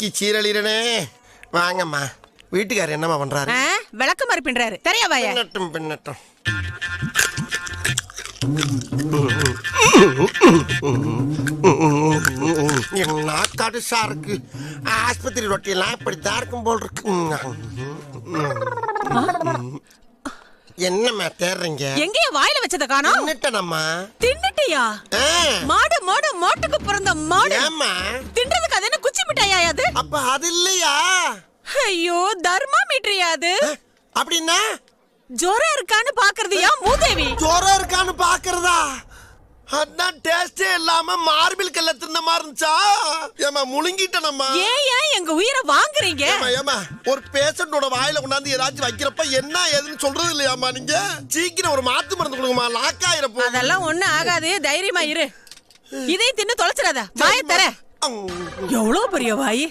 நக்கி சீரழிறனே. வாங்கம்மா. வீட்டுக்காரர் என்னம்மா பண்றாரு? விளக்கு மாதிரி பின்றாரு. தெரியா வாயா? பின்னட்டும் பின்னட்டும். நாக்காடு சாருக்கு ஆஸ்பத்திரி ரொட்டியெல்லாம் இப்படித்தான் இருக்கும் போல் இருக்கு. என்னம்மா தேடுறீங்க? எங்கேயா வாயில வச்சத காணோம்? தின்னுட்டேனம்மா. தின்னுட்டியா? மாடு மாடு மோட்டுக்கு பிறந்த மாடு. ஏம்மா தின்றதுக்கு அது என்ன குச்சி மிட்டாயா அது? அப்ப அது இல்லையா? ஐயோ தர்மாமீட்டரியா அது? அப்படின்னா ஜோரம் இருக்கான்னு பாக்குறதுயா மூதேவி? ஜோரம் இருக்கான்னு பாக்குறதா? அதான் டேஸ்டே இல்லாம மார்பிள் கல்ல தின்ன மாதிரி இருந்துச்சா? ஏமா முழுங்கிட்டனம்மா. ஏன் எங்க உயிரை வாங்குறீங்க? ஏமா ஒரு பேஷண்டோட வாயில கொண்டாந்து ஏதாச்சும் வைக்கிறப்ப என்ன ஏதுன்னு சொல்றது இல்லையாமா நீங்க? சீக்கிரம் ஒரு மாத்து மருந்து கொடுங்கம்மா, லாக் ஆயிரப்போ. அதெல்லாம் ஒண்ணும் ஆகாது, தைரியமா இரு. இதை தின்னு தொலைச்சிடாத. வாயை தர. எவ்வளவு பெரிய வாய்.